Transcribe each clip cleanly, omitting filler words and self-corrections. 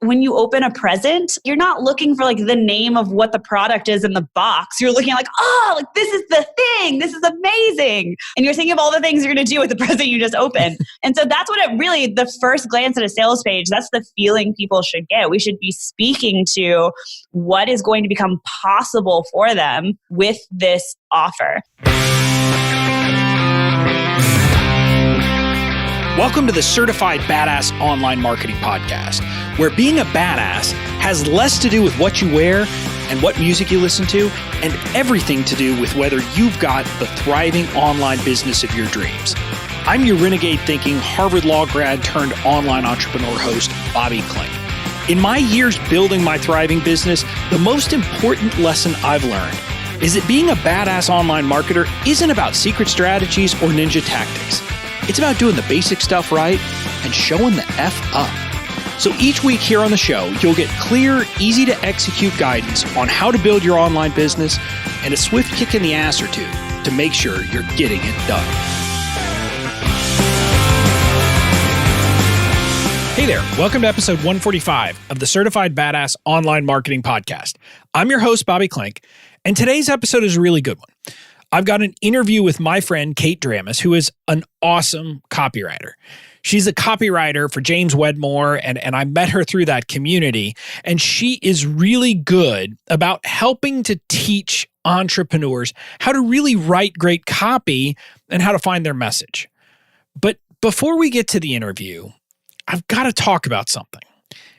when you open a present, you're not looking for like the name of what the product is in the box. You're looking like, oh, like this is the thing. This is amazing. And you're thinking of all the things you're going to do with the present you just opened. And so that's what it really, the first glance at a sales page, that's the feeling people should get. We should be speaking to what is going to become possible for them with this offer. Welcome to the Certified Badass Online Marketing Podcast, where being a badass has less to do with what you wear and what music you listen to, and everything to do with whether you've got the thriving online business of your dreams. I'm your renegade thinking Harvard Law grad turned online entrepreneur host, Bobby Klink. In my years building my thriving business, the most important lesson I've learned is that being a badass online marketer isn't about secret strategies or ninja tactics. It's about doing the basic stuff right and showing the F up. So each week here on the show, you'll get clear, easy to execute guidance on how to build your online business and a swift kick in the ass or two to make sure you're getting it done. Hey there, welcome to episode 145 of the Certified Badass Online Marketing Podcast. I'm your host, Bobby Klink, and today's episode is a really good one. I've got an interview with my friend, Kate Dramis, who is an awesome copywriter. She's a copywriter for James Wedmore, and I met her through that community, and she is really good about helping to teach entrepreneurs how to really write great copy and how to find their message. But before we get to the interview, I've got to talk about something.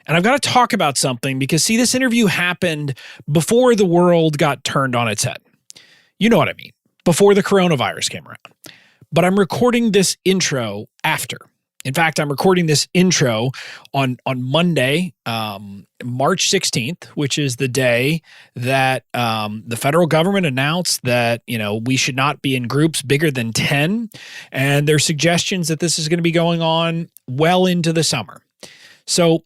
And I've got to talk about something because, see, this interview happened before the world got turned on its head. You know what I mean. Before the coronavirus came around. But I'm recording this intro after. In fact, I'm recording this intro on Monday, March 16th, which is the day that the federal government announced that, we should not be in groups bigger than 10. And there's suggestions that this is going to be going on well into the summer. So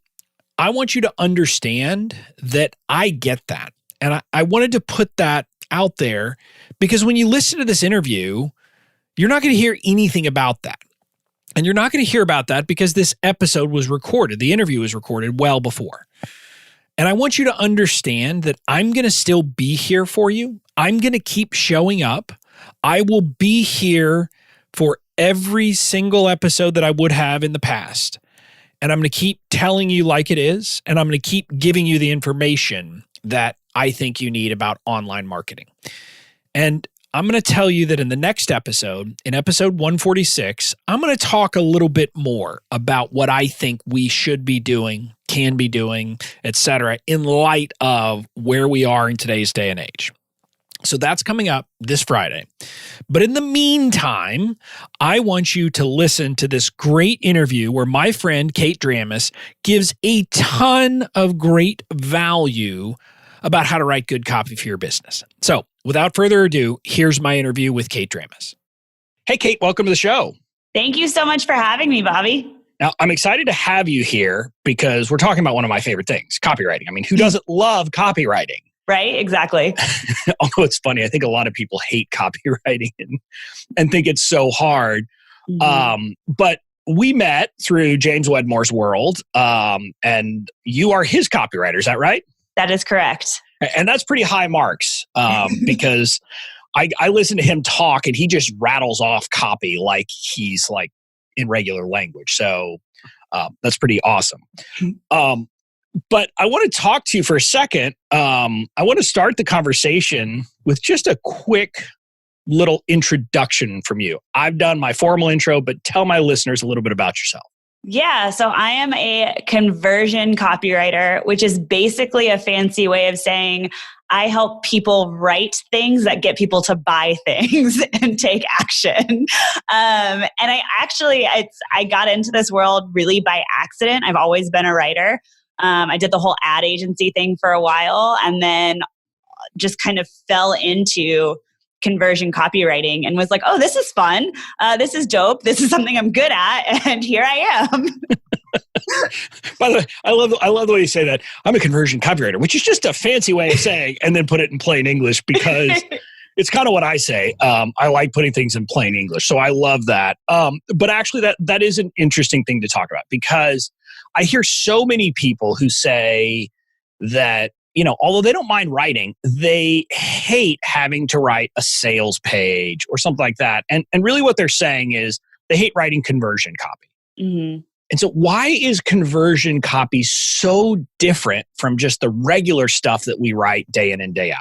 I want you to understand that I get that. And I wanted to put that out there because when you listen to this interview, you're not going to hear anything about that. And you're not going to hear about that because this episode was recorded. The interview was recorded well before. And I want you to understand that I'm going to still be here for you. I'm going to keep showing up. I will be here for every single episode that I would have in the past. And I'm going to keep telling you like it is. And I'm going to keep giving you the information that I think you need about online marketing. And I'm going to tell you that in the next episode, in episode 146, I'm going to talk a little bit more about what I think we should be doing, can be doing, etc., in light of where we are in today's day and age. So that's coming up this Friday. But in the meantime, I want you to listen to this great interview where my friend Kate Dramis gives a ton of great value about how to write good copy for your business. So without further ado, here's my interview with Kate Dramis. Hey, Kate, welcome to the show. Thank you so much for having me, Bobby. Now, I'm excited to have you here because we're talking about one of my favorite things, copywriting. I mean, who doesn't love copywriting? Right, exactly. Although it's funny, I think a lot of people hate copywriting and think it's so hard. Mm-hmm. But we met through James Wedmore's world, and you are his copywriter. Is that right? That is correct. And that's pretty high marks because I listen to him talk and he just rattles off copy like he's like in regular language. So that's pretty awesome. But I want to talk to you for a second. I want to start the conversation with just a quick little introduction from you. I've done my formal intro, but tell my listeners a little bit about yourself. Yeah, so I am a conversion copywriter, which is basically a fancy way of saying I help people write things that get people to buy things and take action. And I got into this world really by accident. I've always been a writer. I did the whole ad agency thing for a while and then just kind of fell into conversion copywriting and was like, oh, this is fun. This is dope. This is something I'm good at. And here I am. By the way, I love the way you say that. I'm a conversion copywriter, which is just a fancy way of saying, and then put it in plain English because it's kind of what I say. I like putting things in plain English. So I love that. But actually that is an interesting thing to talk about because I hear so many people who say that, although they don't mind writing, they hate having to write a sales page or something like that. And really what they're saying is they hate writing conversion copy. Mm-hmm. And so why is conversion copy so different from just the regular stuff that we write day in and day out?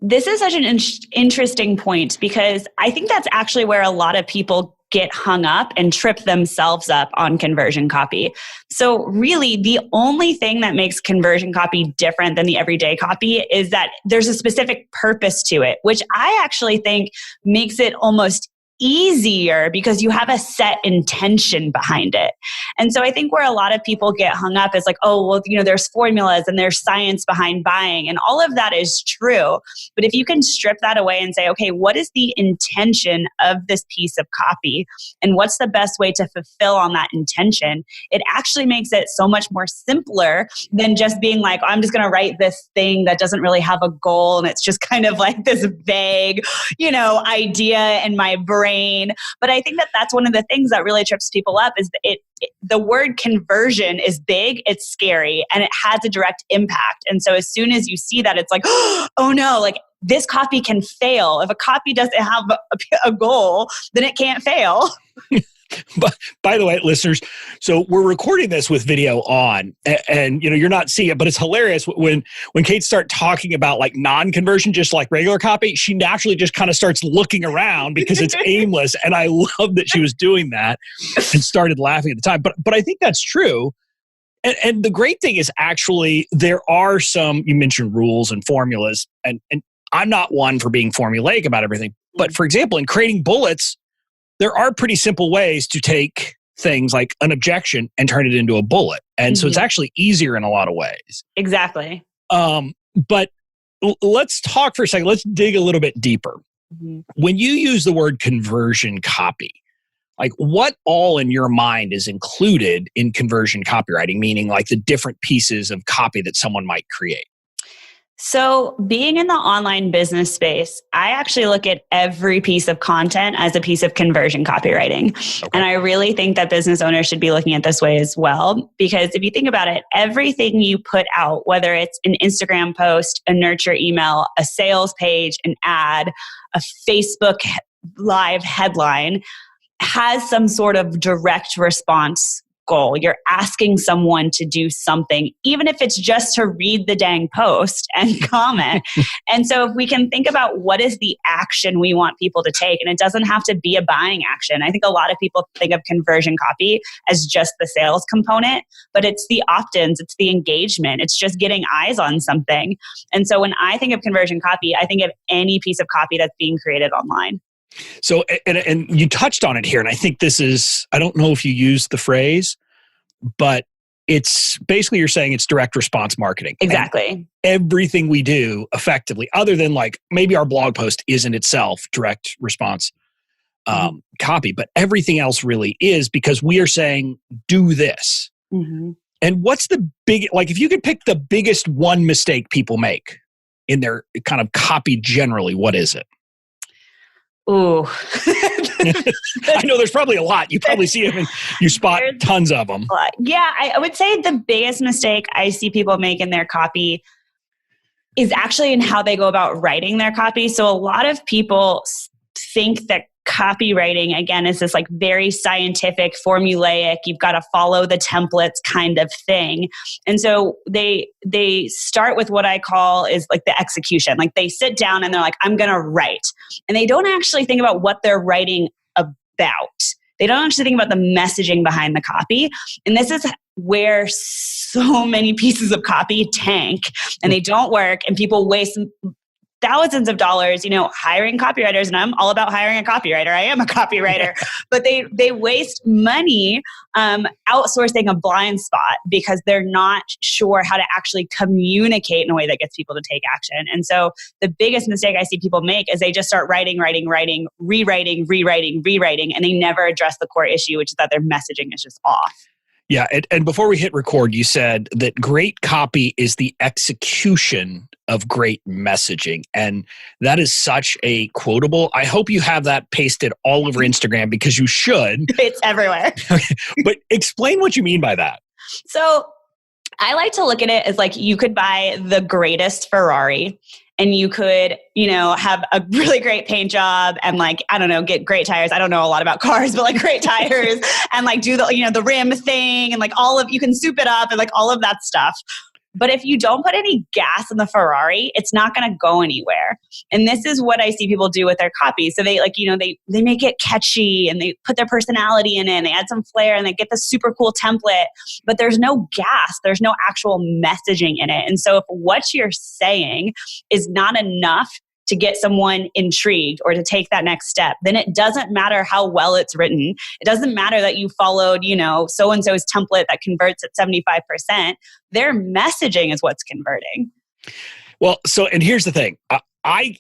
This is such an interesting point, because I think that's actually where a lot of people get hung up and trip themselves up on conversion copy. So really, the only thing that makes conversion copy different than the everyday copy is that there's a specific purpose to it, which I actually think makes it almost easier because you have a set intention behind it. And so I think where a lot of people get hung up is like, oh, well, there's formulas and there's science behind buying, and all of that is true. But if you can strip that away and say, okay, what is the intention of this piece of copy and what's the best way to fulfill on that intention, it actually makes it so much more simpler than just being like, oh, I'm just going to write this thing that doesn't really have a goal. And it's just kind of like this vague, idea in my brain. But I think that that's one of the things that really trips people up is the word conversion is big, it's scary, and it has a direct impact. And so as soon as you see that, it's like, oh no, like this copy can fail. If a copy doesn't have a goal, then it can't fail. But by the way, listeners, so we're recording this with video on, and you're not seeing it, but it's hilarious when Kate starts talking about like non-conversion, just like regular copy, she naturally just kind of starts looking around because it's aimless. And I love that she was doing that and started laughing at the time. But I think that's true. And the great thing is actually there are some, you mentioned rules and formulas, and I'm not one for being formulaic about everything. But for example, in creating bullets, there are pretty simple ways to take things like an objection and turn it into a bullet. And so it's actually easier in a lot of ways. Exactly. But let's talk for a second. Let's dig a little bit deeper. Mm-hmm. When you use the word conversion copy, like what all in your mind is included in conversion copywriting, meaning like the different pieces of copy that someone might create? So being in the online business space, I actually look at every piece of content as a piece of conversion copywriting. Okay. And I really think that business owners should be looking at this way as well. Because if you think about it, everything you put out, whether it's an Instagram post, a nurture email, a sales page, an ad, a Facebook live headline, has some sort of direct response goal. You're asking someone to do something, even if it's just to read the dang post and comment. And so if we can think about what is the action we want people to take, and it doesn't have to be a buying action. I think a lot of people think of conversion copy as just the sales component, but it's the opt-ins, it's the engagement, it's just getting eyes on something. And so when I think of conversion copy, I think of any piece of copy that's being created online. So, and you touched on it here, and I think this is, I don't know if you used the phrase, but it's basically you're saying it's direct response marketing. Exactly. And everything we do effectively, other than like maybe our blog post isn't itself direct response copy, but everything else really is, because we are saying, do this. Mm-hmm. And what's the big, like if you could pick the biggest one mistake people make in their kind of copy generally, what is it? Ooh. I know there's probably a lot. You probably see them and you spot tons of them. Yeah, I would say the biggest mistake I see people make in their copy is actually in how they go about writing their copy. So a lot of people think that copywriting, again, is this like very scientific, formulaic, you've got to follow the templates kind of thing. And so they start with what I call is like the execution. Like they sit down and they're like, I'm going to write. And they don't actually think about what they're writing about. They don't actually think about the messaging behind the copy. And this is where so many pieces of copy tank and they don't work, and people waste thousands of dollars, hiring copywriters, and I'm all about hiring a copywriter. I am a copywriter, but they waste money outsourcing a blind spot because they're not sure how to actually communicate in a way that gets people to take action. And so the biggest mistake I see people make is they just start writing, rewriting, and they never address the core issue, which is that their messaging is just off. Yeah. And before we hit record, you said that great copy is the execution of great messaging. And that is such a quotable. I hope you have that pasted all over Instagram because you should. It's everywhere. Okay. But explain what you mean by that. So I like to look at it as like you could buy the greatest Ferrari and you could, have a really great paint job and like, I don't know, get great tires. I don't know a lot about cars, but like great tires and like do the rim thing and like you can soup it up and like all of that stuff. But if you don't put any gas in the Ferrari, it's not going to go anywhere. And this is what I see people do with their copy. So they they make it catchy and they put their personality in it and they add some flair and they get the super cool template, but there's no gas. There's no actual messaging in it. And so if what you're saying is not enough to get someone intrigued or to take that next step, then it doesn't matter how well it's written. It doesn't matter that you followed, so-and-so's template that converts at 75%. Their messaging is what's converting. Well, and here's the thing. I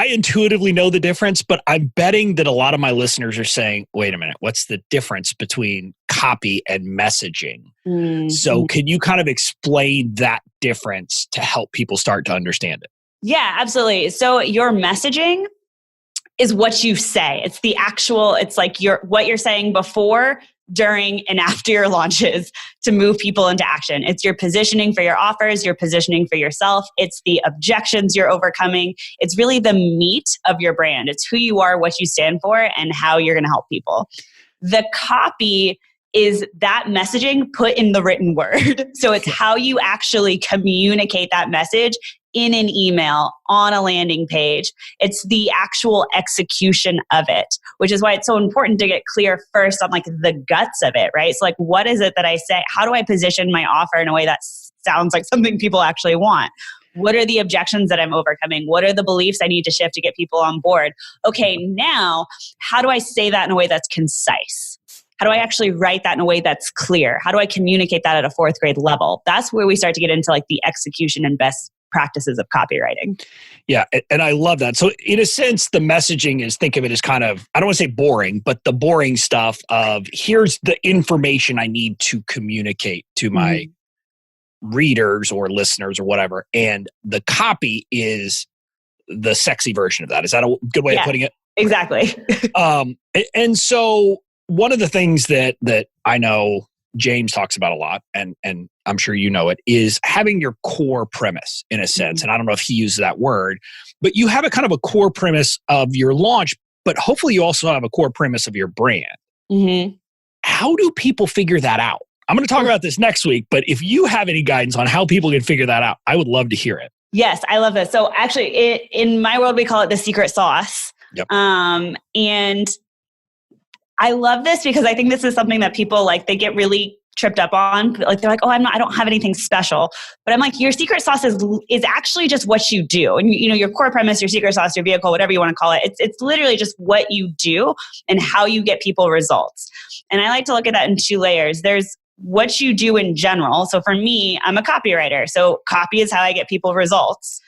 intuitively know the difference, but I'm betting that a lot of my listeners are saying, wait a minute, what's the difference between copy and messaging? Mm-hmm. So can you kind of explain that difference to help people start to understand it? Yeah, absolutely. So your messaging is what you say. It's it's like what you're saying before, during, and after your launches to move people into action. It's your positioning for your offers, your positioning for yourself. It's the objections you're overcoming. It's really the meat of your brand. It's who you are, what you stand for, and how you're going to help people. The copy is that messaging put in the written word. So it's how you actually communicate that message in an email, on a landing page. It's the actual execution of it, which is why it's so important to get clear first on like the guts of it, right? So like, what is it that I say? How do I position my offer in a way that sounds like something people actually want? What are the objections that I'm overcoming? What are the beliefs I need to shift to get people on board? Okay, now, how do I say that in a way that's concise? How do I actually write that in a way that's clear? How do I communicate that at a fourth grade level? That's where we start to get into like the execution and best practices of copywriting. Yeah. And I love that. So in a sense, the messaging is, think of it as kind of, I don't want to say boring, but the boring stuff of here's the information I need to communicate to my readers or listeners or whatever. And the copy is the sexy version of that. Is that a good way of putting it? Exactly. And so one of the things that I know James talks about a lot, and I'm sure you know it, is having your core premise in a sense. And I don't know if he uses that word, but you have a kind of a core premise of your launch, but hopefully you also have a core premise of your brand. Mm-hmm. How do people figure that out? I'm going to talk about this next week, but if you have any guidance on how people can figure that out, I would love to hear it. Yes, I love this. So actually, in my world, we call it the secret sauce. Yep. And I love this because I think this is something that people they get really tripped up on. Like they're like, I don't have anything special. But I'm like, your secret sauce is actually just what you do. And your core premise, your secret sauce, your vehicle, whatever you want to call it. It's literally just what you do and how you get people results. And I like to look at that in two layers. There's what you do in general. So for me, I'm a copywriter. So copy is how I get people results.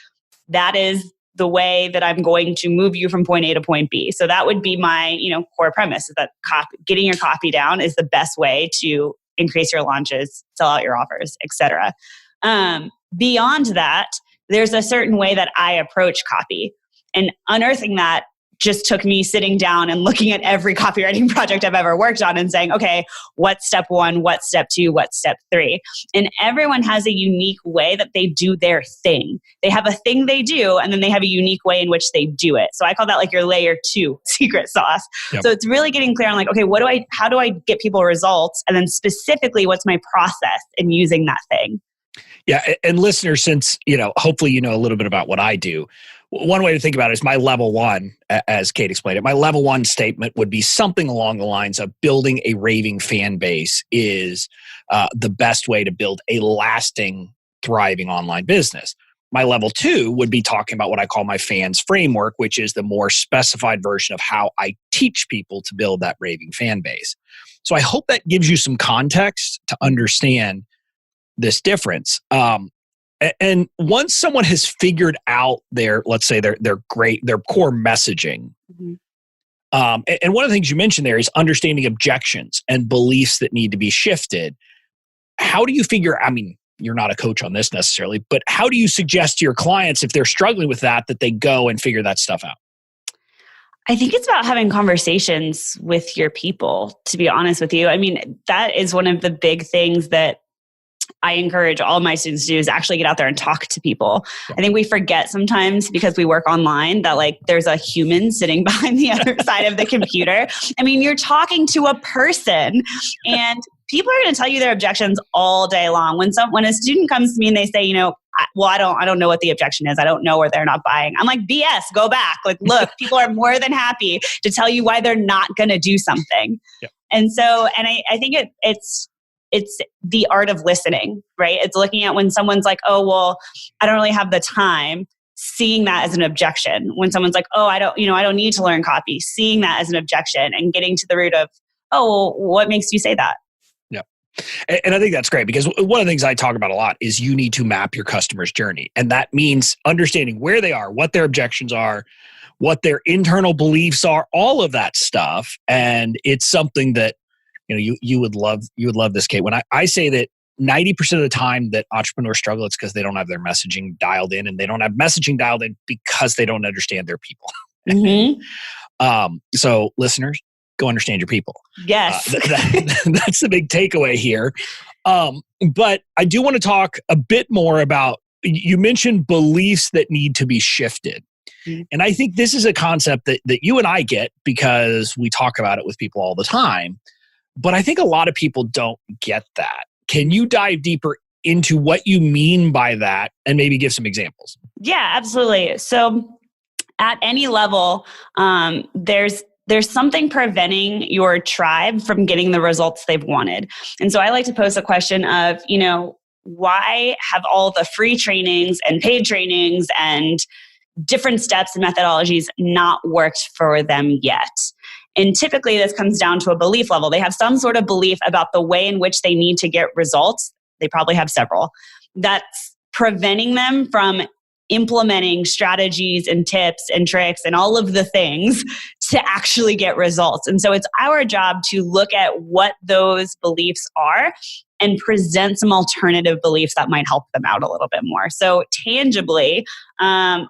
That is the way that I'm going to move you from point A to point B. So that would be my, core premise, is that getting your copy down is the best way to increase your launches, sell out your offers, etc. Beyond that, there's a certain way that I approach copy, and unearthing that just took me sitting down and looking at every copywriting project I've ever worked on and saying, okay, what's step one? What's step two? What's step three? And everyone has a unique way that they do their thing. They have a thing they do, and then they have a unique way in which they do it. So I call that your layer 2 secret sauce. Yep. So it's really getting clear on okay, how do I get people results? And then specifically, what's my process in using that thing? Yeah. And listeners, since, hopefully a little bit about what I do, one way to think about it is my level 1, as Kate explained it, my level 1 statement would be something along the lines of building a raving fan base is the best way to build a lasting, thriving online business. My level 2 would be talking about what I call my fans framework, which is the more specified version of how I teach people to build that raving fan base. So I hope that gives you some context to understand this difference. And once someone has figured out let's say their core messaging, and one of the things you mentioned there is understanding objections and beliefs that need to be shifted. How do you figure, you're not a coach on this necessarily, but how do you suggest to your clients, if they're struggling with that they go and figure that stuff out? I think it's about having conversations with your people, to be honest with you. That is one of the big things that I encourage all my students to do is actually get out there and talk to people. I think we forget sometimes because we work online that like there's a human sitting behind the other side of the computer. I mean, you're talking to a person, and people are going to tell you their objections all day long. When a student comes to me and they say, I don't know what the objection is. I don't know where they're not buying. I'm like, BS, go back. Like, look, people are more than happy to tell you why they're not going to do something. Yeah. And I think it's the art of listening, right? It's looking at when someone's like, oh, well, I don't really have the time, seeing that as an objection. When someone's like, oh, I don't need to learn copy, seeing that as an objection and getting to the root of, oh, well, what makes you say that? Yeah. And I think that's great because one of the things I talk about a lot is you need to map your customer's journey. And that means understanding where they are, what their objections are, what their internal beliefs are, all of that stuff. And it's something that you would love this, Kate. When I say that 90% of the time that entrepreneurs struggle, it's because they don't have their messaging dialed in, and they don't have messaging dialed in because they don't understand their people. Mm-hmm. So listeners, go understand your people. Yes. That's the big takeaway here. But I do want to talk a bit more about, you mentioned beliefs that need to be shifted. Mm-hmm. And I think this is a concept that you and I get because we talk about it with people all the time. But I think a lot of people don't get that. Can you dive deeper into what you mean by that and maybe give some examples? Yeah, absolutely. So at any level, there's something preventing your tribe from getting the results they've wanted. And so I like to pose a question of, why have all the free trainings and paid trainings and different steps and methodologies not worked for them yet? And typically this comes down to a belief level. They have some sort of belief about the way in which they need to get results. They probably have several. That's preventing them from implementing strategies and tips and tricks and all of the things to actually get results. And so it's our job to look at what those beliefs are and present some alternative beliefs that might help them out a little bit more. So tangibly, I'll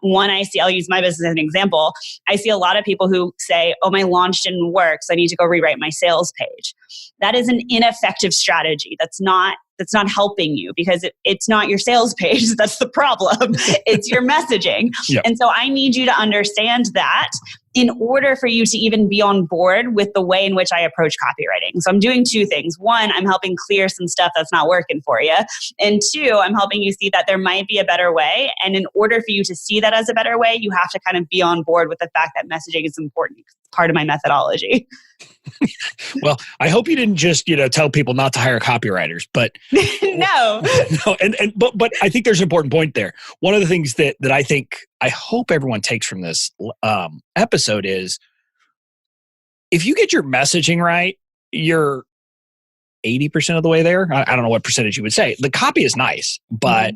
use my business as an example. I see a lot of people who say, oh, my launch didn't work, so I need to go rewrite my sales page. That is an ineffective strategy. That's not helping you because it's not your sales page. That's the problem. It's your messaging. Yep. And so I need you to understand that in order for you to even be on board with the way in which I approach copywriting. So I'm doing two things. One, I'm helping clear some stuff that's not working for you. And two, I'm helping you see that there might be a better way. And in order for you to see that as a better way, you have to kind of be on board with the fact that messaging is important. It's part of my methodology. Well, I hope you didn't just, tell people not to hire copywriters, but no. But I think there's an important point there. One of the things that I hope everyone takes from this episode is if you get your messaging right, you're 80% of the way there. I don't know what percentage you would say. The copy is nice, but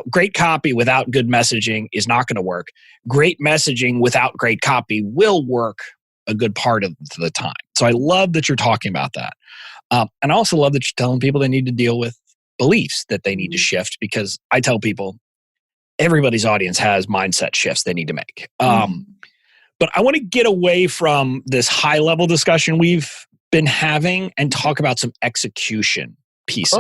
great copy without good messaging is not going to work. Great messaging without great copy will work a good part of the time. So I love that you're talking about that. And I also love that you're telling people they need to deal with beliefs that they need to shift, because I tell people everybody's audience has mindset shifts they need to make. But I want to get away from this high level discussion we've been having and talk about some execution pieces.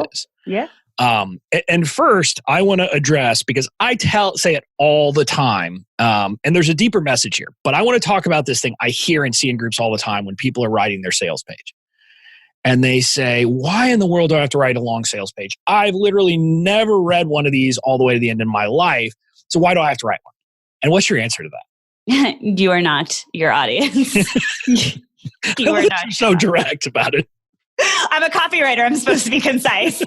Cool. Yeah. And first, I want to address, because I say it all the time, and there's a deeper message here, but I want to talk about this thing I hear and see in groups all the time when people are writing their sales page. And they say, why in the world do I have to write a long sales page? I've literally never read one of these all the way to the end in my life. So why do I have to write one? And what's your answer to that? You are not your audience. You are not so direct about it. I'm a copywriter. I'm supposed to be concise.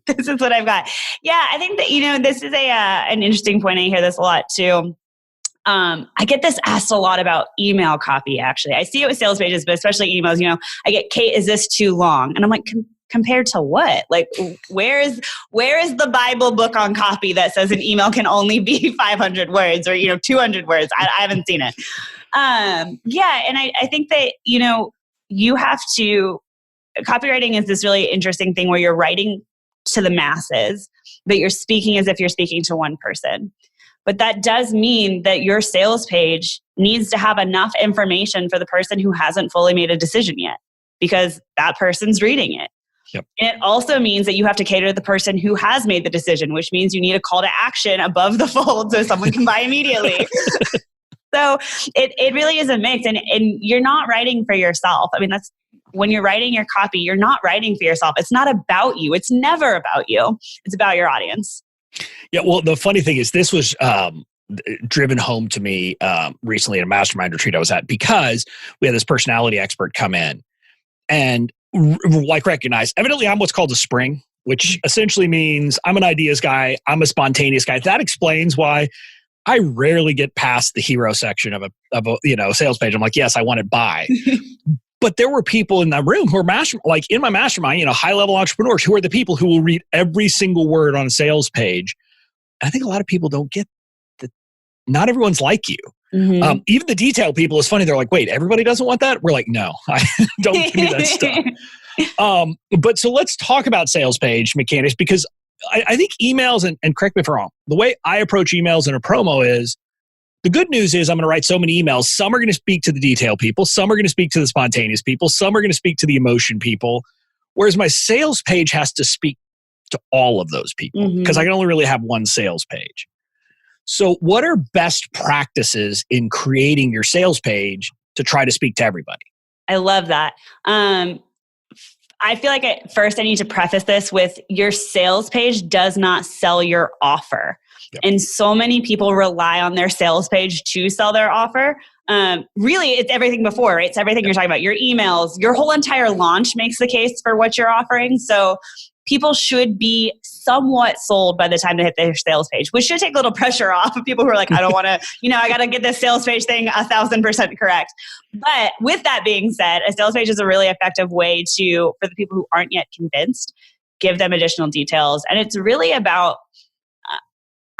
This is what I've got. Yeah, I think that, this is an interesting point. I hear this a lot too. I get this asked a lot about email copy, actually. I see it with sales pages, but especially emails. I get, Kate, is this too long? And I'm like, compared to what? Like, where is the Bible book on copy that says an email can only be 500 words or, 200 words? I haven't seen it. Yeah. And I think that, you have to, copywriting is this really interesting thing where you're writing to the masses, but you're speaking as if you're speaking to one person. But that does mean that your sales page needs to have enough information for the person who hasn't fully made a decision yet, because that person's reading it. Yep. And it also means that you have to cater to the person who has made the decision, which means you need a call to action above the fold so someone can buy immediately. So it really is a mix. And you're not writing for yourself. I mean, that's when you're writing your copy, you're not writing for yourself. It's not about you. It's never about you. It's about your audience. Yeah. Well, the funny thing is this was driven home to me recently at a mastermind retreat I was at, because we had this personality expert come in and recognize, evidently I'm what's called a spring, which essentially means I'm an ideas guy. I'm a spontaneous guy. That explains why I rarely get past the hero section of a sales page. I'm like, yes, I want it buy. But there were people in that room who are in my mastermind, high level entrepreneurs who are the people who will read every single word on a sales page. And I think a lot of people don't get that. Not everyone's like you. Mm-hmm. Even the detail people is funny. They're like, wait, everybody doesn't want that? We're like, no, don't give me that stuff. But so let's talk about sales page mechanics, because I think emails, and correct me if I'm wrong, the way I approach emails in a promo is, the good news is I'm going to write so many emails. Some are going to speak to the detail people. Some are going to speak to the spontaneous people. Some are going to speak to the emotion people. Whereas my sales page has to speak to all of those people, because I can only really have one sales page. So what are best practices in creating your sales page to try to speak to everybody? I love that. I feel like at first I need to preface this with, your sales page does not sell your offer. Yep. And so many people rely on their sales page to sell their offer. Really, it's everything before, right? It's everything you're talking about. Your emails, your whole entire launch makes the case for what you're offering. So people should be somewhat sold by the time they hit their sales page, which should take a little pressure off of people who are like, I don't want to, I got to get this sales page thing 1,000% correct. But with that being said, a sales page is a really effective way for the people who aren't yet convinced, give them additional details. And it's really about,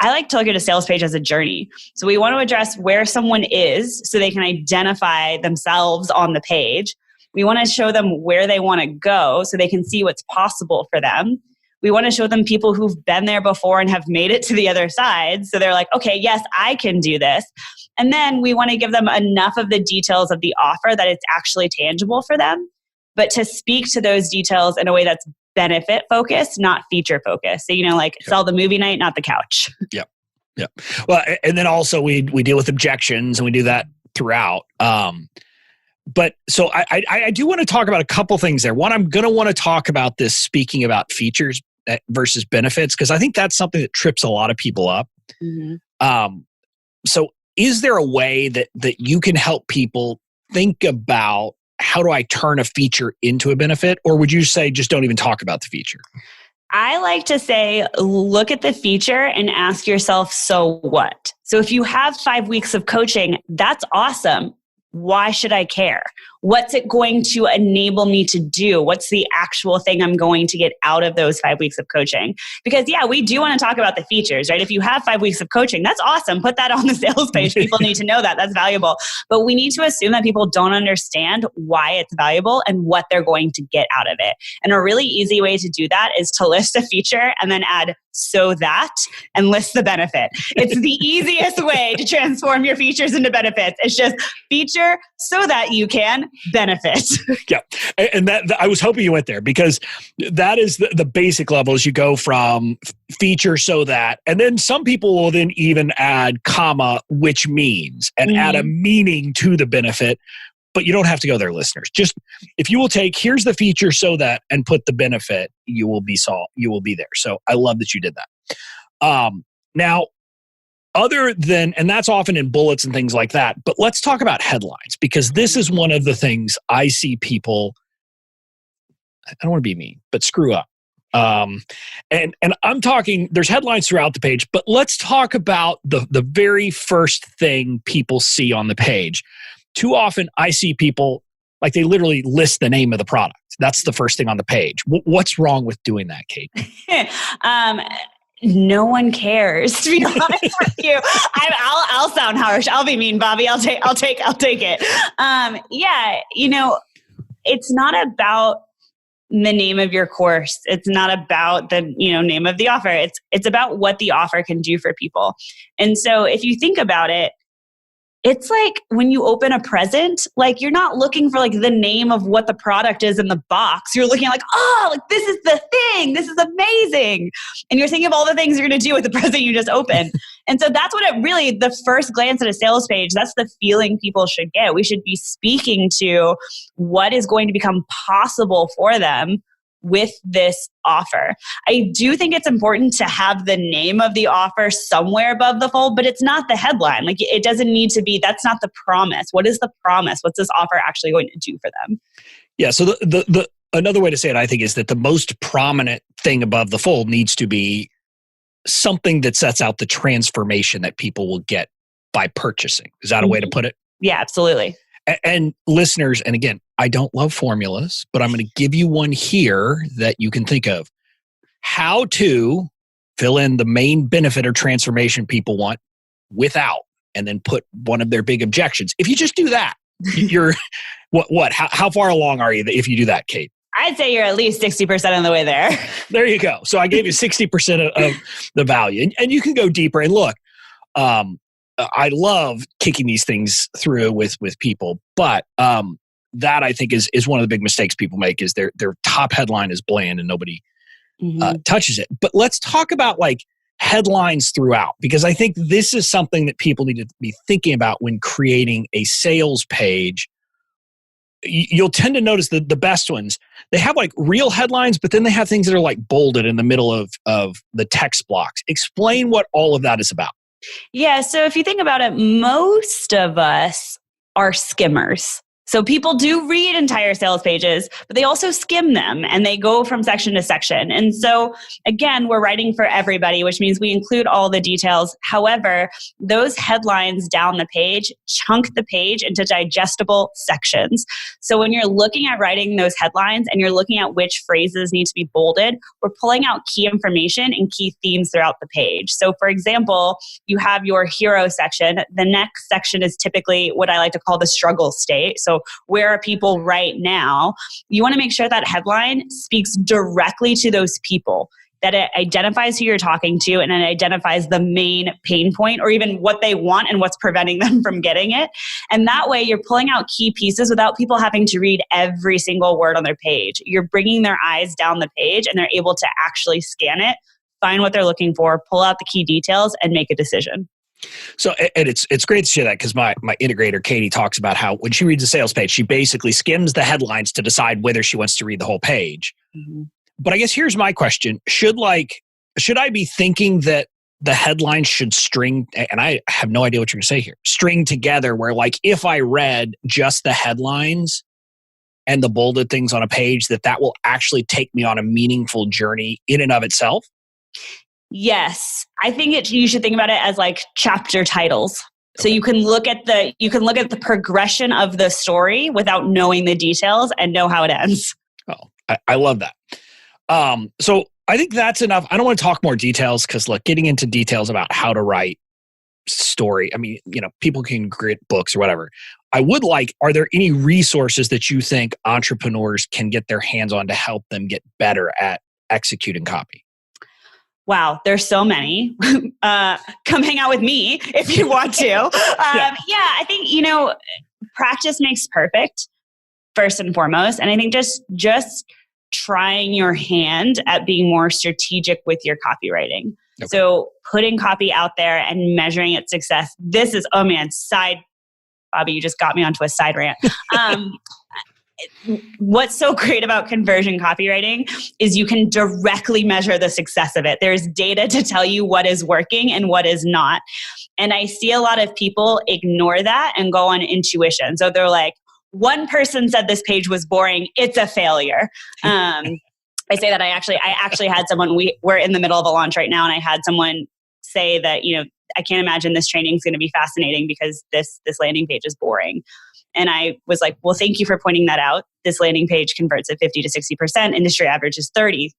I like to look at a sales page as a journey. So we want to address where someone is so they can identify themselves on the page. We want to show them where they want to go so they can see what's possible for them. We want to show them people who've been there before and have made it to the other side. So they're like, okay, yes, I can do this. And then we want to give them enough of the details of the offer that it's actually tangible for them, but to speak to those details in a way that's benefit focused, not feature focused. So, sell the movie night, not the couch. Yep. Yep. Well, and then also we deal with objections, and we do that throughout. But so I do want to talk about a couple things there. One, I'm going to want to talk about this, speaking about features versus benefits, because I think that's something that trips a lot of people up. Mm-hmm. So is there a way that you can help people think about, how do I turn a feature into a benefit? Or would you say just don't even talk about the feature? I like to say, look at the feature and ask yourself, so what? So if you have 5 weeks of coaching, that's awesome. Why should I care? What's it going to enable me to do? What's the actual thing I'm going to get out of those 5 weeks of coaching? Because we do want to talk about the features, right? If you have 5 weeks of coaching, that's awesome. Put that on the sales page. People need to know that. That's valuable. But we need to assume that people don't understand why it's valuable and what they're going to get out of it. And a really easy way to do that is to list a feature and then add so that and list the benefit. It's the easiest way to transform your features into benefits. It's just feature so that you can benefit. Yeah. And that I was hoping you went there, because that is the basic level. As you go from feature so that, and then some people will then even add comma, which means, and add a meaning to the benefit. But you don't have to go there, listeners. Just if you will take, here's the feature so that, and put the benefit, you will be there. So I love that you did that. Now, other than, and that's often in bullets and things like that, but let's talk about headlines, because this is one of the things I see people, I don't want to be mean, but screw up. And I'm talking, there's headlines throughout the page, but let's talk about the very first thing people see on the page. Too often I see people, like, they literally list the name of the product. That's the first thing on the page. What's wrong with doing that, Kate? No one cares, to be honest with you. I'll sound harsh. I'll be mean, Bobby. I'll take it. It's not about the name of your course. It's not about the name of the offer. It's about what the offer can do for people. And so if you think about it, it's like when you open a present, like you're not looking for like the name of what the product is in the box. You're looking like, oh, like this is the thing. This is amazing. And you're thinking of all the things you're going to do with the present you just opened. And so that's what it really, the first glance at a sales page, that's the feeling people should get. We should be speaking to what is going to become possible for them with this offer. I do think it's important to have the name of the offer somewhere above the fold, but it's not the headline. Like it doesn't need to be, that's not the promise. What is the promise? What's this offer actually going to do for them? Yeah. So the another way to say it, I think, is that the most prominent thing above the fold needs to be something that sets out the transformation that people will get by purchasing. Is that a way to put it? Yeah, absolutely. And listeners, and again, I don't love formulas, but I'm going to give you one here that you can think of. How to fill in the main benefit or transformation people want without, and then put one of their big objections. If you just do that, you're how far along are you if you do that, Kate? I'd say you're at least 60% of the way there. There you go. So I gave you 60% of the value, and you can go deeper. And look, I love kicking these things through with people, but that I think is one of the big mistakes people make is their top headline is bland and nobody touches it. But let's talk about like headlines throughout, because I think this is something that people need to be thinking about when creating a sales page. You'll tend to notice that the best ones, they have like real headlines, but then they have things that are like bolded in the middle of the text blocks. Explain what all of that is about. Yeah. So if you think about it, most of us are skimmers. So people do read entire sales pages, but they also skim them and they go from section to section. And so again, we're writing for everybody, which means we include all the details. However, those headlines down the page chunk the page into digestible sections. So when you're looking at writing those headlines and you're looking at which phrases need to be bolded, we're pulling out key information and key themes throughout the page. So for example, you have your hero section. The next section is typically what I like to call the struggle state. So where are people right now? You want to make sure that headline speaks directly to those people, that it identifies who you're talking to and it identifies the main pain point or even what they want and what's preventing them from getting it. And that way you're pulling out key pieces without people having to read every single word on their page. You're bringing their eyes down the page and they're able to actually scan it, find what they're looking for, pull out the key details and make a decision. So, and it's great to share that because my integrator, Katie, talks about how when she reads a sales page, she basically skims the headlines to decide whether she wants to read the whole page. Mm-hmm. But I guess here's my question. Should I be thinking that the headline should string, and I have no idea what you're going to say here, string together where like if I read just the headlines and the bolded things on a page, that will actually take me on a meaningful journey in and of itself? Yes. I think you should think about it as like chapter titles. So you can look at the progression of the story without knowing the details and know how it ends. Oh, I love that. So I think that's enough. I don't want to talk more details because look, getting into details about how to write story. I mean, people can create books or whatever. Are there any resources that you think entrepreneurs can get their hands on to help them get better at executing copy? Wow, there's so many. Come hang out with me if you want to. Yeah, I think, practice makes perfect, first and foremost. And I think just trying your hand at being more strategic with your copywriting. Okay. So putting copy out there and measuring its success. This is, Bobby, you just got me onto a side rant. What's so great about conversion copywriting is you can directly measure the success of it. There's data to tell you what is working and what is not. And I see a lot of people ignore that and go on intuition. So they're like, one person said this page was boring. It's a failure. I say that I actually had someone, we're in the middle of a launch right now, and I had someone say that, I can't imagine this training is going to be fascinating because this landing page is boring. And I was like, well, thank you for pointing that out. This landing page converts at 50 to 60%. Industry average is 30,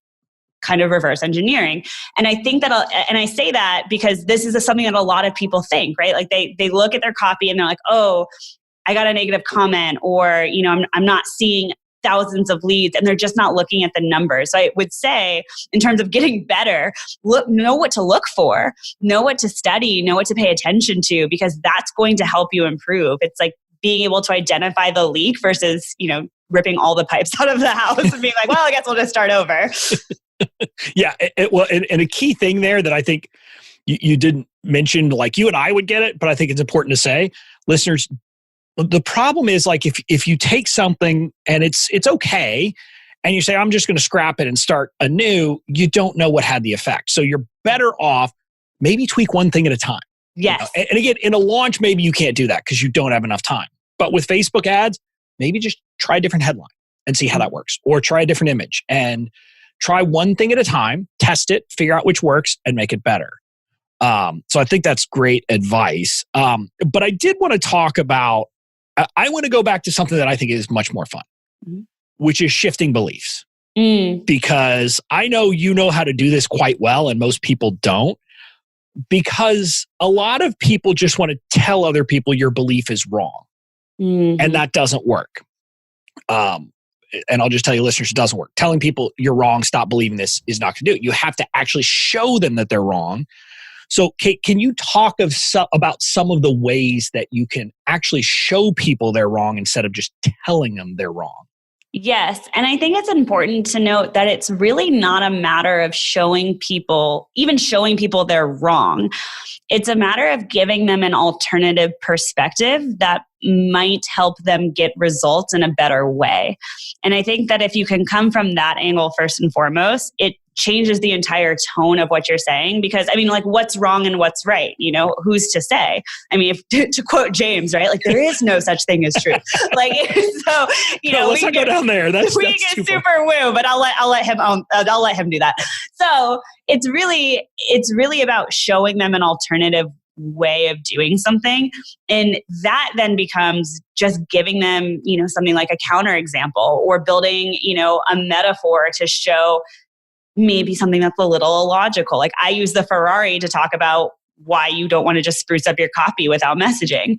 kind of reverse engineering. And I think and I say that because this is something that a lot of people think, right? Like they look at their copy and they're like, oh, I got a negative comment, or, I'm not seeing thousands of leads and they're just not looking at the numbers. So I would say, in terms of getting better, know what to look for, know what to study, know what to pay attention to, because that's going to help you improve. It's like being able to identify the leak versus, ripping all the pipes out of the house and being like, well, I guess we'll just start over. Yeah. And a key thing there that I think you didn't mention, like you and I would get it, but I think it's important to say, listeners, the problem is like if you take something and it's okay, and you say, I'm just going to scrap it and start anew, you don't know what had the effect. So you're better off maybe tweak one thing at a time. Yes. And again, in a launch, maybe you can't do that because you don't have enough time. But with Facebook ads, maybe just try a different headline and see how that works. Or try a different image and try one thing at a time, test it, figure out which works, and make it better. So I think that's great advice. But I did want to talk about, I want to go back to something that I think is much more fun, which is shifting beliefs. Because I know you know how to do this quite well and most people don't. Because a lot of people just want to tell other people your belief is wrong. And that doesn't work. And I'll just tell you, listeners, it doesn't work. Telling people you're wrong, stop believing this, is not going to do it. You have to actually show them that they're wrong. So, Kate, can you talk about some of the ways that you can actually show people they're wrong instead of just telling them they're wrong? Yes. And I think it's important to note that it's really not a matter of showing people they're wrong. It's a matter of giving them an alternative perspective that might help them get results in a better way. And I think that if you can come from that angle first and foremost, it changes the entire tone of what you're saying. Because what's wrong and what's right? Who's to say? To quote James, right? Like, there is no such thing as truth. So let's not go down there. That's get super woo, but I'll let him do that. So it's really about showing them an alternative way of doing something. And that then becomes just giving them, something like a counterexample or building, a metaphor to show maybe something that's a little illogical. Like, I use the Ferrari to talk about why you don't want to just spruce up your copy without messaging.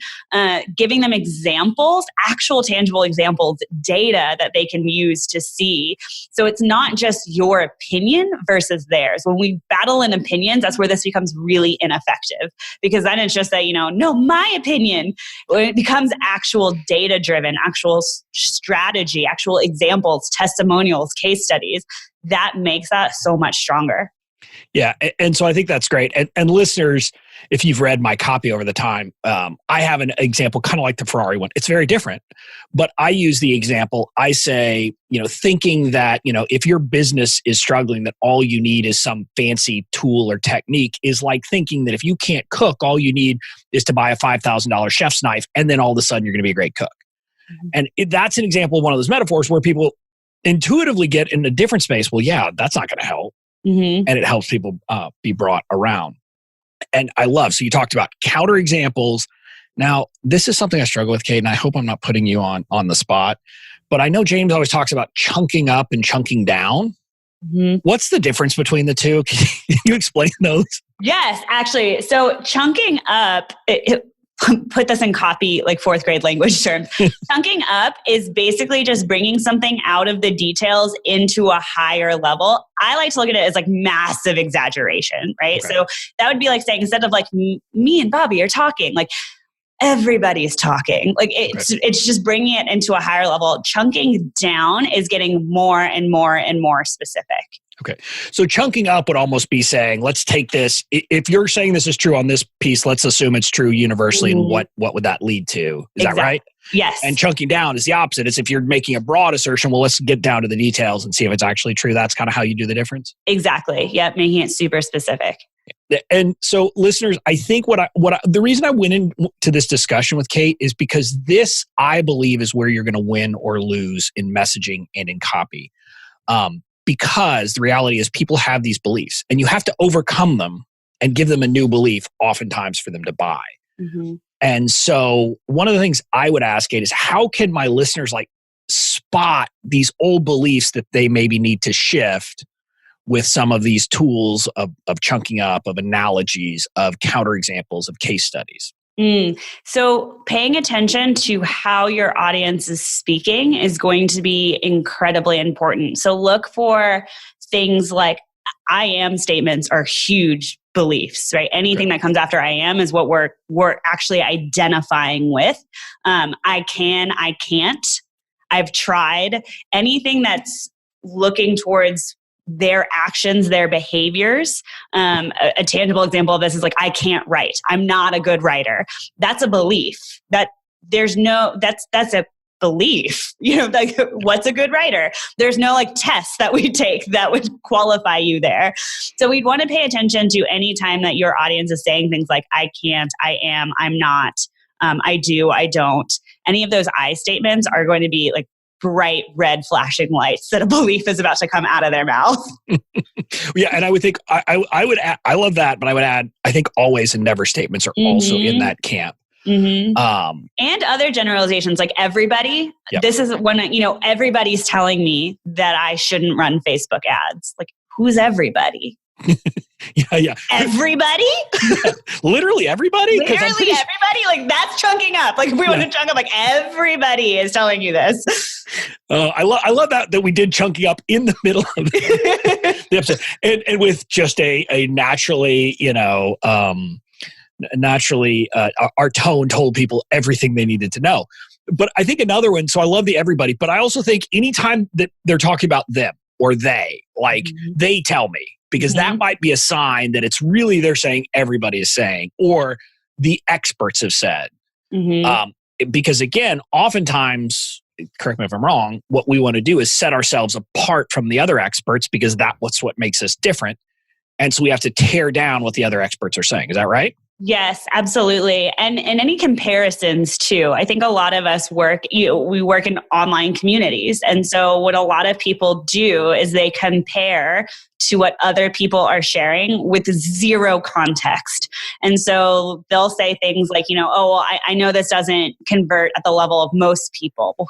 Giving them examples, actual tangible examples, data that they can use to see. So it's not just your opinion versus theirs. When we battle in opinions, that's where this becomes really ineffective, because then it's just that, no, my opinion. When it becomes actual data driven, actual strategy, actual examples, testimonials, case studies, that makes that so much stronger. Yeah. And so I think that's great. And listeners, if you've read my copy over the time, I have an example kind of like the Ferrari one. It's very different, but I use the example. I say, thinking that, if your business is struggling, that all you need is some fancy tool or technique is like thinking that if you can't cook, all you need is to buy a $5,000 chef's knife. And then all of a sudden you're going to be a great cook. And that's an example of one of those metaphors where people intuitively get in a different space. Well, yeah, that's not going to help. And it helps people be brought around. And I love, so you talked about counterexamples. Now, this is something I struggle with, Kate, and I hope I'm not putting you on the spot. But I know James always talks about chunking up and chunking down. What's the difference between the two? Can you explain those? Yes, actually. So chunking up, put this in copy, like fourth grade language terms. Chunking up is basically just bringing something out of the details into a higher level. I like to look at it as like massive exaggeration, right? Okay. So that would be like saying, instead of like me and Bobby are talking, like everybody's talking. Like it's just bringing it into a higher level. Chunking down is getting more and more and more specific. Okay. So chunking up would almost be saying, let's take this. If you're saying this is true on this piece, let's assume it's true universally. And what would that lead to? Is that right? Yes. And chunking down is the opposite. It's if you're making a broad assertion, well, let's get down to the details and see if it's actually true. That's kind of how you do the difference. Exactly. Yep. Making it super specific. And so listeners, I think the reason I went into this discussion with Kate is because this, I believe, is where you're going to win or lose in messaging and in copy. Because the reality is people have these beliefs and you have to overcome them and give them a new belief oftentimes for them to buy. And so one of the things I would ask, Kate, is how can my listeners like spot these old beliefs that they maybe need to shift with some of these tools of chunking up, of analogies, of counterexamples, of case studies? So paying attention to how your audience is speaking is going to be incredibly important. So look for things like I am statements are huge beliefs, right? Anything that comes after I am is what we're actually identifying with. I can, I can't, I've tried. Anything that's looking towards their actions, their behaviors. A tangible example of this is like, I can't write. I'm not a good writer. That's a belief. That's a belief. Like what's a good writer? There's no like test that we take that would qualify you there. So we'd want to pay attention to any time that your audience is saying things like, I can't, I am, I'm not, I do, I don't. Any of those I statements are going to be like bright red flashing lights that a belief is about to come out of their mouth. Yeah. And I would think, I would add, I love that, but I would add, I think always and never statements are also in that camp. And other generalizations like everybody, this is when, everybody's telling me that I shouldn't run Facebook ads. Like who's everybody? Yeah. Everybody? Literally everybody? Literally everybody? Like that's chunking up. Like if we want to chunk up, like everybody is telling you this. I love that we did chunking up in the middle of the episode. And with just a naturally, our tone told people everything they needed to know. But I think another one, so I love the everybody, but I also think anytime that they're talking about them or they, like they tell me, because that might be a sign that it's really they're saying everybody is saying, or the experts have said. Because again, oftentimes, correct me if I'm wrong, what we want to do is set ourselves apart from the other experts because that's what makes us different. And so we have to tear down what the other experts are saying. Is that right? Yes, absolutely. And any comparisons too. I think a lot of us we work in online communities. And so what a lot of people do is they compare to what other people are sharing with zero context. And so they'll say things like, I know this doesn't convert at the level of most people. Well,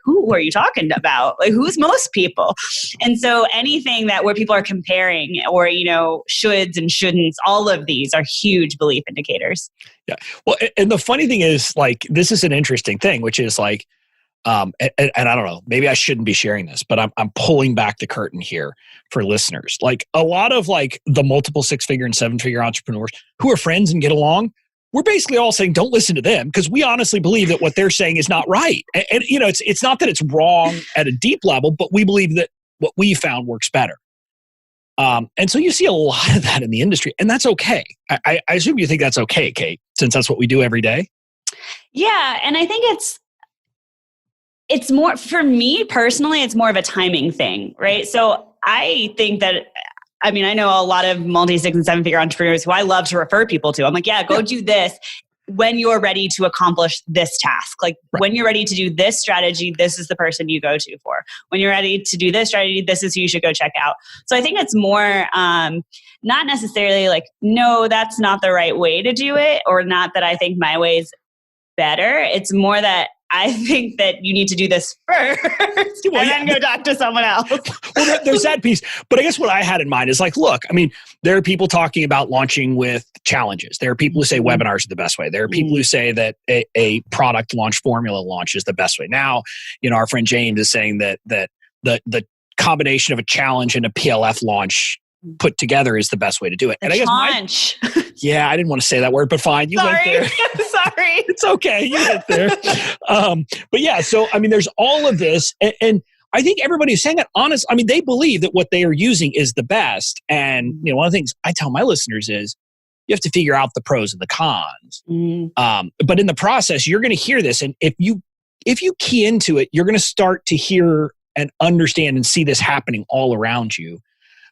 who are you talking about? Like, who's most people? And so anything where people are comparing or, shoulds and shouldn'ts, all of these are huge belief indicators. Yeah. Well, and the funny thing is like, this is an interesting thing, which is like, and I don't know, maybe I shouldn't be sharing this, but I'm pulling back the curtain here for listeners. Like a lot of like the multiple 6-figure and 7-figure entrepreneurs who are friends and get along, we're basically all saying, don't listen to them because we honestly believe that what they're saying is not right. And it's not that it's wrong at a deep level, but we believe that what we found works better. And so you see a lot of that in the industry, and that's okay. I assume you think that's okay, Kate, since that's what we do every day. Yeah. And I think it's more, for me personally, it's more of a timing thing, right? So I think that, I know a lot of multi-6 and 7-figure entrepreneurs who I love to refer people to. I'm like, go do this when you're ready to accomplish this task. Like when you're ready to do this strategy, this is the person you go to for. When you're ready to do this strategy, this is who you should go check out. So I think it's more not necessarily like, no, that's not the right way to do it, or not that I think my way is better. It's more that I think that you need to do this first and then go talk to someone else. Well, there's that piece. But I guess what I had in mind is like, look, there are people talking about launching with challenges. There are people who say webinars are the best way. There are people who say that a product launch, formula launch is the best way. Now, our friend James is saying that the combination of a challenge and a PLF launch put together is the best way to do it. And I guess I didn't want to say that word, but fine. You went there. Sorry. It's okay. You went there. But yeah, so there's all of this. And I think everybody who's saying that honest, they believe that what they are using is the best. And one of the things I tell my listeners is you have to figure out the pros and the cons. But in the process, you're going to hear this. And if you key into it, you're going to start to hear and understand and see this happening all around you,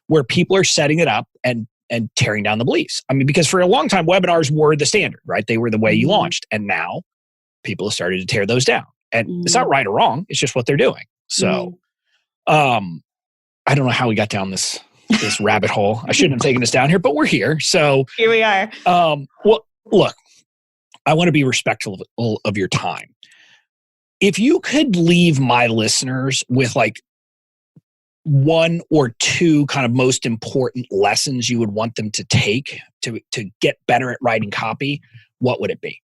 where people are setting it up and tearing down the beliefs. Because for a long time, webinars were the standard, right? They were the way you launched. And now people have started to tear those down. And it's not right or wrong. It's just what they're doing. So I don't know how we got down this rabbit hole. I shouldn't have taken us down here, but we're here. So here we are. Well, look, I want to be respectful of your time. If you could leave my listeners with like one or two kind of most important lessons you would want them to take to get better at writing copy, what would it be?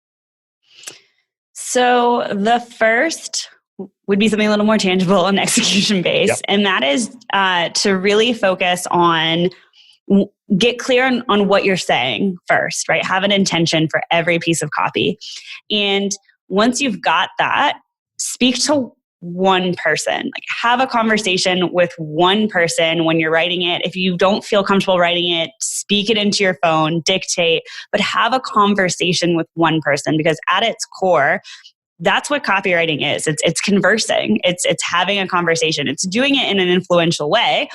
So the first would be something a little more tangible and execution-based. Yep. And that is to really focus on, get clear on what you're saying first, right? Have an intention for every piece of copy. And once you've got that, speak to one person. Like, have a conversation with one person when you're writing it. If you don't feel comfortable writing it, speak it into your phone, dictate, but have a conversation with one person, because at its core, that's what copywriting is. It's conversing. It's having a conversation. It's doing it in an influential way,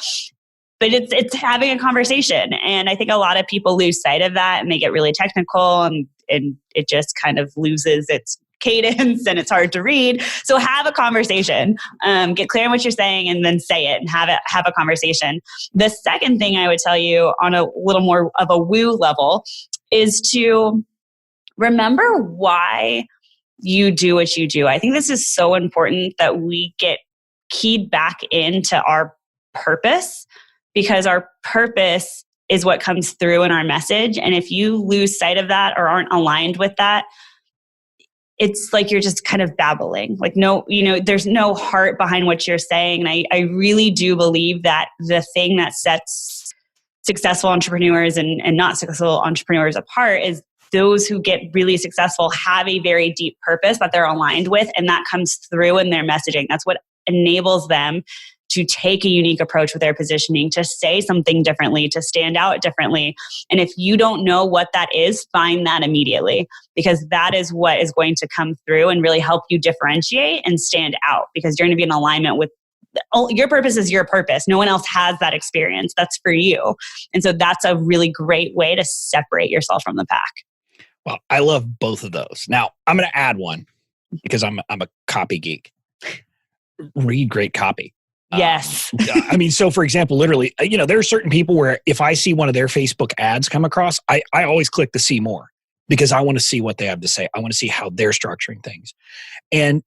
but it's having a conversation. And I think a lot of people lose sight of that, and they get really technical, and it just kind of loses its cadence and it's hard to read. So have a conversation, get clear on what you're saying, and then say it and have a conversation. The second thing I would tell you on a little more of a woo level is to remember why you do what you do. I think this is so important that we get keyed back into our purpose, because our purpose is what comes through in our message. And if you lose sight of that or aren't aligned with that, it's like you're just kind of babbling. Like, there's no heart behind what you're saying. And I really do believe that the thing that sets successful entrepreneurs and not successful entrepreneurs apart is those who get really successful have a very deep purpose that they're aligned with, and that comes through in their messaging. That's what enables them to take a unique approach with their positioning, to say something differently, to stand out differently. And if you don't know what that is, find that immediately, because that is what is going to come through and really help you differentiate and stand out, because you're going to be in alignment with your purpose is your purpose. No one else has that experience. That's for you. And so that's a really great way to separate yourself from the pack. Well, I love both of those. Now, I'm going to add one because I'm a copy geek. Read great copy. Yes. So for example, literally, there are certain people where if I see one of their Facebook ads come across, I always click the see more, because I want to see what they have to say. I want to see how they're structuring things. And,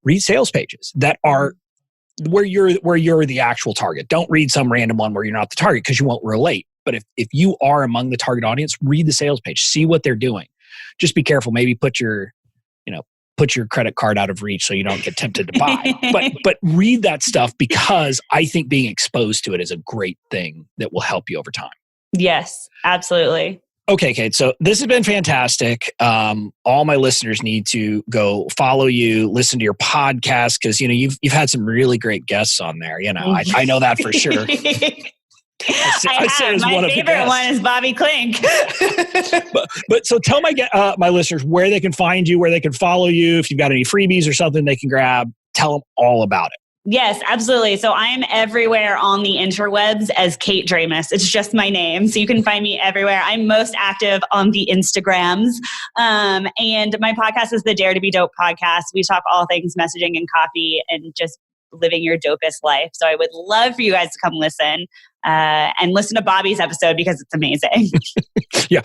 read sales pages that are where you're the actual target. Don't read some random one where you're not the target, because you won't relate. But if you are among the target audience, read the sales page, see what they're doing. Just be careful. Maybe put your credit card out of reach so you don't get tempted to buy. But read that stuff, because I think being exposed to it is a great thing that will help you over time. Yes, absolutely. Okay, Kate. So this has been fantastic. All my listeners need to go follow you, listen to your podcast, because you've had some really great guests on there. I know that for sure. My favorite one is Bobby Klink. but so tell my listeners where they can find you, where they can follow you. If you've got any freebies or something they can grab, tell them all about it. Yes, absolutely. So I'm everywhere on the interwebs as Kate Dramis. It's just my name. So you can find me everywhere. I'm most active on the Instagrams. And my podcast is the Dare to Be Dope podcast. We talk all things messaging and copy and just living your dopest life. So I would love for you guys to come listen and listen to Bobby's episode, because it's amazing. Yeah,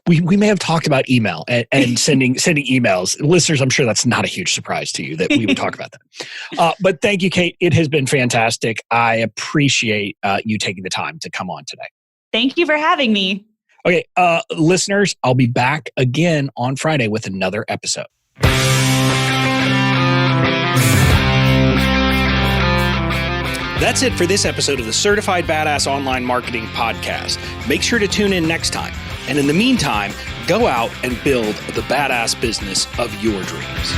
we may have talked about email and sending emails. Listeners, I'm sure that's not a huge surprise to you that we would talk about that. But thank you, Kate. It has been fantastic. I appreciate you taking the time to come on today. Thank you for having me. Okay, listeners, I'll be back again on Friday with another episode. That's it for this episode of the Certified Badass Online Marketing Podcast. Make sure to tune in next time. And in the meantime, go out and build the badass business of your dreams.